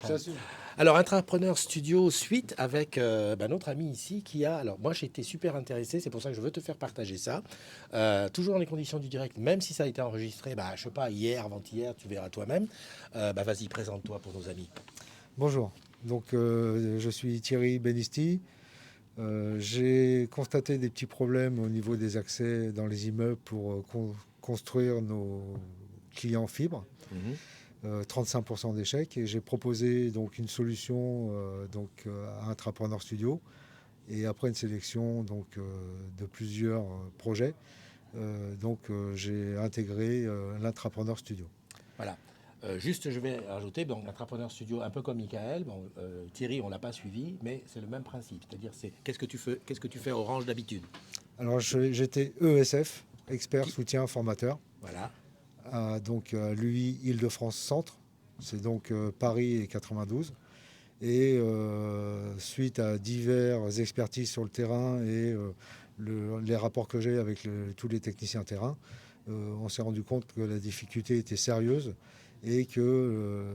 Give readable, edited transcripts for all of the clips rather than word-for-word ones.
J'assume. Alors, Intrapreneur Studio Suite avec notre ami ici qui a... Alors, moi, j'ai été super intéressé, c'est pour ça que je veux te faire partager ça. Toujours dans les conditions du direct, même si ça a été enregistré, je sais pas, hier, avant-hier, tu verras toi-même. Vas-y, présente-toi pour nos amis. Bonjour. Donc, je suis Thierry Benisti. J'ai constaté des petits problèmes au niveau des accès dans les immeubles pour construire nos clients fibres. 35% d'échecs, et j'ai proposé donc une solution à Intrapreneur Studio, et après une sélection de plusieurs projets, j'ai intégré l'Intrapreneur Studio. Voilà. Juste, je vais rajouter, l'Intrapreneur Studio, un peu comme Michael, Thierry, on l'a pas suivi, mais c'est le même principe. C'est-à-dire, qu'est-ce que tu fais Orange d'habitude? Alors j'étais ESF, expert soutien formateur. Voilà. Donc lui, Île-de-France Centre, c'est donc Paris et 92. Et suite à diverses expertises sur le terrain et les rapports que j'ai avec tous les techniciens terrain, on s'est rendu compte que la difficulté était sérieuse et que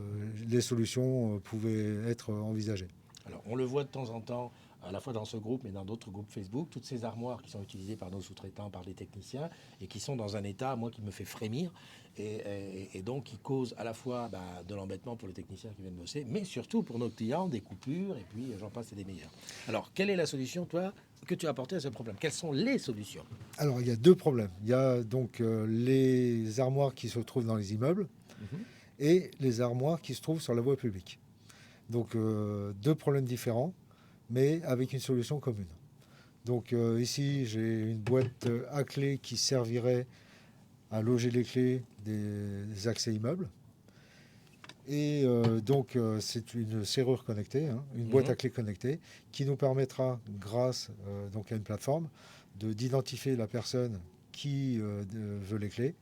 les solutions pouvaient être envisagées. Alors, on le voit de temps en temps, à la fois dans ce groupe, mais dans d'autres groupes Facebook, toutes ces armoires qui sont utilisées par nos sous-traitants, par des techniciens, et qui sont dans un état, moi, qui me fait frémir, et donc qui cause à la fois de l'embêtement pour les techniciens qui viennent bosser, mais surtout pour nos clients, des coupures, et puis j'en passe et des meilleurs. Alors, quelle est la solution, toi, que tu as apportée à ce problème? Quelles sont les solutions? Alors, il y a deux problèmes. Il y a donc les armoires qui se trouvent dans les immeubles et les armoires qui se trouvent sur la voie publique. Donc, deux problèmes différents, mais avec une solution commune. Donc ici, j'ai une boîte à clés qui servirait à loger les clés des accès immeubles. Et c'est une serrure connectée, une boîte à clés connectée, qui nous permettra, grâce à une plateforme, d'identifier la personne qui veut les clés,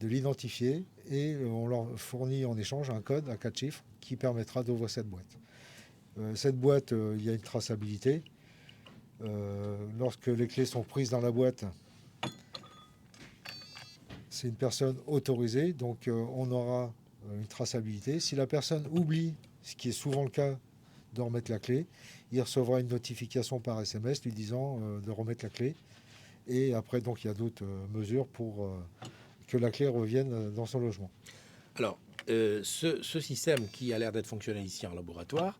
de l'identifier, et on leur fournit en échange un code à 4 chiffres qui permettra d'ouvrir cette boîte. Cette boîte, il y a une traçabilité. Lorsque les clés sont prises dans la boîte, c'est une personne autorisée, donc on aura une traçabilité. Si la personne oublie, ce qui est souvent le cas, de remettre la clé, il recevra une notification par SMS lui disant de remettre la clé. Et après, donc, il y a d'autres mesures pour que la clé revienne dans son logement. Alors, ce système qui a l'air d'être fonctionnel ici en laboratoire,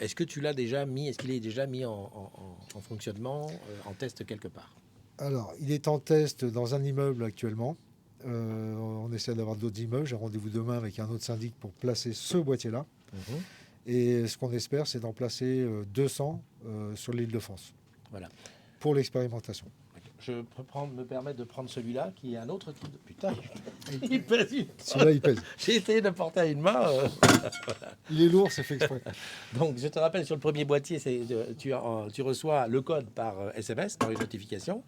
est-ce que tu l'as déjà mis, est-ce qu'il est déjà mis en fonctionnement, en test quelque part? Alors, il est en test dans un immeuble actuellement. On essaie d'avoir d'autres immeubles. J'ai rendez-vous demain avec un autre syndic pour placer ce boîtier-là. Et ce qu'on espère, c'est d'en placer 200 sur l'Île-de-France. Voilà. Pour l'expérimentation. Je peux me permettre de prendre celui-là, qui est un autre type de... Putain, il pèse une... Celui-là, il pèse. J'ai essayé de porter à une main. Il est lourd, c'est fait exprès. Donc, je te rappelle, sur le premier boîtier, tu reçois le code par SMS, par une notification,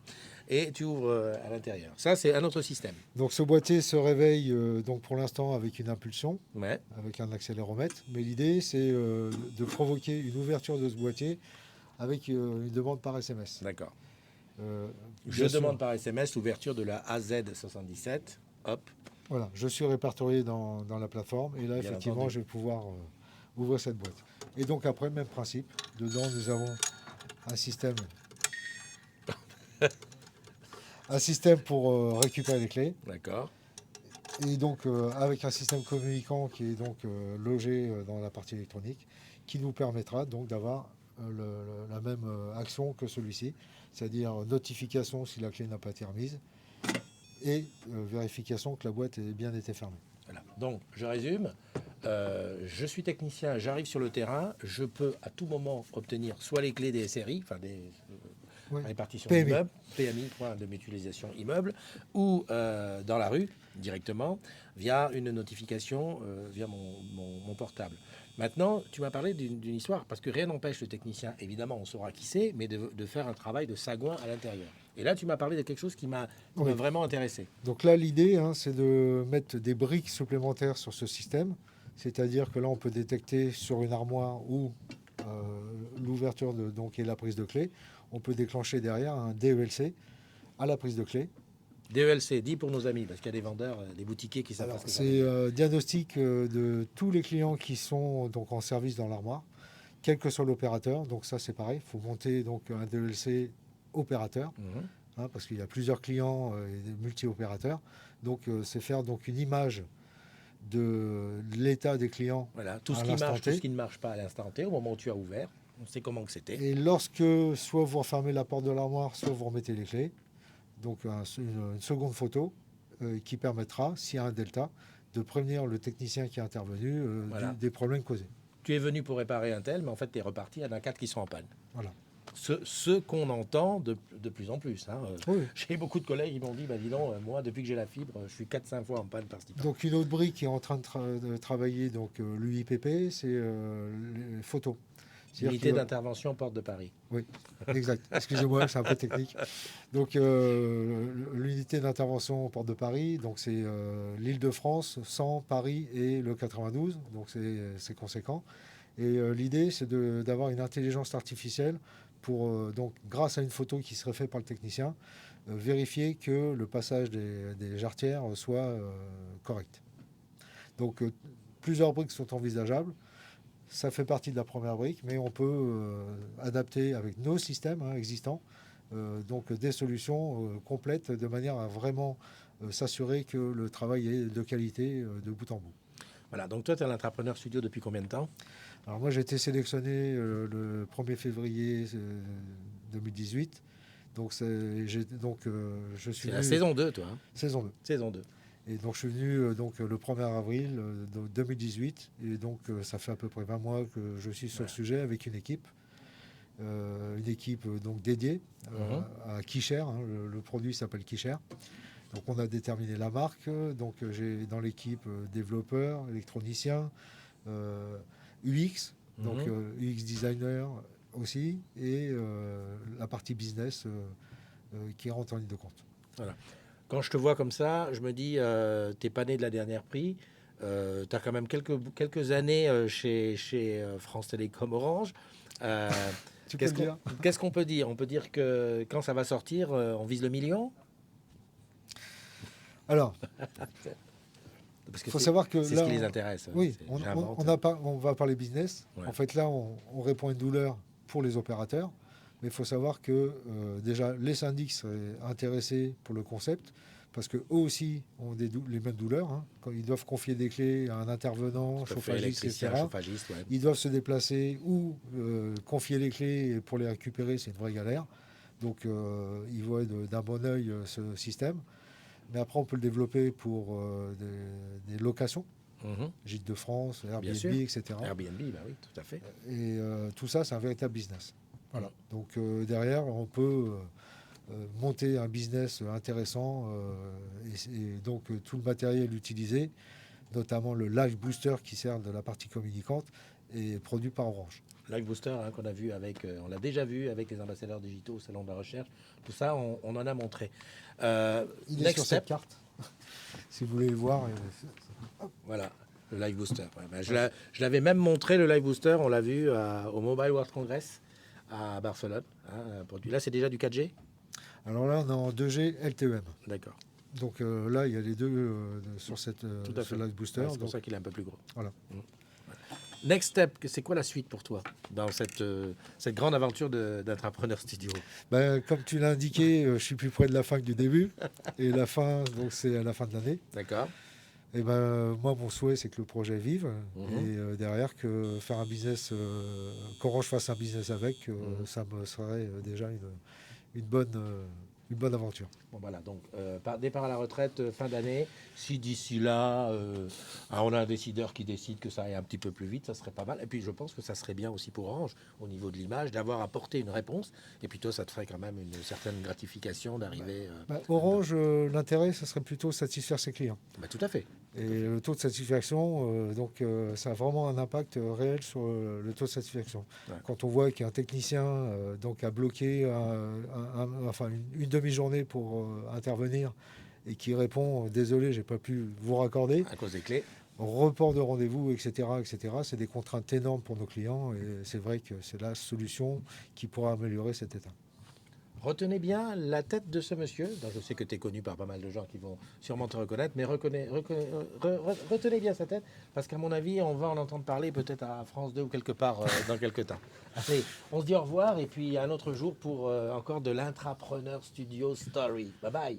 et tu ouvres à l'intérieur. Ça, c'est un autre système. Donc, ce boîtier se réveille pour l'instant avec une impulsion, ouais. Avec un accéléromètre. Mais l'idée, c'est de provoquer une ouverture de ce boîtier avec une demande par SMS. D'accord. Je demande par SMS l'ouverture de la AZ77. Hop. Voilà, je suis répertorié dans la plateforme, et là, effectivement, je vais pouvoir ouvrir cette boîte. Et donc après, même principe. Dedans, nous avons un système, pour récupérer les clés. D'accord. Et donc avec un système communicant qui est donc logé dans la partie électronique, qui nous permettra donc d'avoir la même action que celui-ci, c'est-à-dire notification si la clé n'a pas été remise, et vérification que la boîte ait bien été fermée. Voilà. Donc, je résume. Je suis technicien, j'arrive sur le terrain, je peux à tout moment obtenir soit les clés des SRI, enfin des répartitions d'immeubles, PMI, point de mutualisation immeuble, ou dans la rue, directement, via une notification, via mon portable. Maintenant, tu m'as parlé d'une histoire, parce que rien n'empêche le technicien, évidemment, on saura qui c'est, mais de faire un travail de sagouin à l'intérieur. Et là, tu m'as parlé de quelque chose qui m'a vraiment intéressé. Donc là, l'idée, c'est de mettre des briques supplémentaires sur ce système. C'est-à-dire que là, on peut détecter sur une armoire ou l'ouverture et la prise de clé. On peut déclencher derrière un DELC à la prise de clé. DELC, dis pour nos amis, parce qu'il y a des vendeurs, des boutiquiers qui savent pas ce que ça C'est diagnostic de tous les clients qui sont donc en service dans l'armoire, quel que soit l'opérateur. Donc ça, c'est pareil. Il faut monter donc un DELC opérateur, parce qu'il y a plusieurs clients et multi-opérateurs. Donc c'est faire donc une image de l'état des clients. Voilà, tout ce qui marche, tout ce qui ne marche pas à l'instant T, au moment où tu as ouvert, on sait comment que c'était. Et lorsque soit vous refermez la porte de l'armoire, soit vous remettez les clés, donc une seconde photo qui permettra, s'il y a un delta, de prévenir le technicien qui est intervenu des problèmes causés. Tu es venu pour réparer un tel, mais en fait, tu es reparti, il y en a 4 qui sont en panne. Voilà. Ce qu'on entend de plus en plus. Oui. J'ai beaucoup de collègues qui m'ont dit, dis donc, moi, depuis que j'ai la fibre, je suis 4-5 fois en panne par-ci. Donc une autre brique qui est en train de travailler, donc l'UIPP, c'est les photos. Unité d'intervention Porte de Paris. Oui, exact. Excusez-moi, c'est un peu technique. Donc l'unité d'intervention Porte de Paris, donc c'est l'Île-de-France, 100, Paris et le 92, donc c'est conséquent. Et l'idée, c'est d'avoir une intelligence artificielle pour, donc, grâce à une photo qui serait faite par le technicien, vérifier que le passage des jarretières soit correct. Donc plusieurs briques sont envisageables. Ça fait partie de la première brique, mais on peut adapter avec nos systèmes existants donc des solutions complètes de manière à vraiment s'assurer que le travail est de qualité de bout en bout. Voilà, donc toi, tu es un entrepreneur studio depuis combien de temps? Alors moi, j'ai été sélectionné le 1er février 2018. Donc, je suis la saison 2, toi. Saison 2. Saison 2. Et donc, je suis venu donc, le 1er avril 2018. Et donc, ça fait à peu près 20 mois que je suis sur le sujet avec une équipe. Donc, dédiée à Kisher. Le produit s'appelle Kisher. Donc, on a déterminé la marque. Donc, j'ai dans l'équipe développeur, électronicien, UX, donc UX designer aussi, et la partie business qui rentre en ligne de compte. Voilà. Quand je te vois comme ça, je me dis, t'es pas né de la dernière prix, tu as quand même quelques années chez France Télécom Orange. Qu'est-ce qu'on peut dire? On peut dire que quand ça va sortir, on vise le million? Alors, parce que faut savoir que c'est là, ce qui les intéresse. Oui, on va parler business. Ouais. En fait, là, on répond à une douleur pour les opérateurs. Mais il faut savoir que déjà, les syndics seraient intéressés pour le concept parce qu'eux aussi ont les mêmes douleurs. Quand ils doivent confier des clés à un intervenant, chauffagiste, etc. Ils doivent se déplacer ou confier les clés pour les récupérer. C'est une vraie galère. Donc, ils voient d'un bon œil ce système. Mais après, on peut le développer pour des locations, Gîtes de France, Airbnb, etc. Airbnb, bah oui, tout à fait. Et tout ça, c'est un véritable business. Voilà. Donc derrière, on peut monter un business intéressant et donc tout le matériel utilisé, notamment le Live Booster qui sert de la partie communicante, est produit par Orange. Live Booster qu'on a vu on l'a déjà vu avec les ambassadeurs digitaux au salon de la recherche. Tout ça, on en a montré. Il est sur cette carte, si vous voulez le voir. Voilà, le Live Booster. Ouais, ben, je l'avais même montré, le Live Booster, on l'a vu au Mobile World Congress à Barcelone. Là, c'est déjà du 4G? Alors là, on est en 2G LTE-M. D'accord. Donc là, il y a les deux sur ce Live Booster. C'est pour ça qu'il est un peu plus gros. Voilà. Next step, c'est quoi la suite pour toi dans cette grande aventure d'entrepreneur studio? Comme tu l'as indiqué, je suis plus près de la fin que du début. Et la fin, donc c'est à la fin de l'année. D'accord. Et moi, mon souhait, c'est que le projet vive. Et derrière, que faire un business, qu'Orange fasse un business avec, ça me serait déjà une bonne aventure. Bon, voilà, donc départ à la retraite, fin d'année. Si d'ici là, on a un décideur qui décide que ça aille un petit peu plus vite, ça serait pas mal. Et puis je pense que ça serait bien aussi pour Orange, au niveau de l'image, d'avoir apporté une réponse. Et puis toi, ça te ferait quand même une certaine gratification d'arriver... Orange, l'intérêt, ça serait plutôt satisfaire ses clients. Tout à fait. Et le taux de satisfaction, ça a vraiment un impact réel sur le taux de satisfaction. Ouais. Quand on voit qu'un technicien a bloqué une demi-journée pour intervenir et qui répond « Désolé, j'ai pas pu vous raccorder ». À cause des clés. Report de rendez-vous, etc. C'est des contraintes énormes pour nos clients et c'est vrai que c'est la solution qui pourra améliorer cet état. Retenez bien la tête de ce monsieur, dont je sais que tu es connu par pas mal de gens qui vont sûrement te reconnaître, mais retenez bien sa tête, parce qu'à mon avis, on va en entendre parler peut-être à France 2 ou quelque part dans quelques temps. Allez, on se dit au revoir, et puis un autre jour pour encore de l'Intrapreneur Studio Story. Bye bye.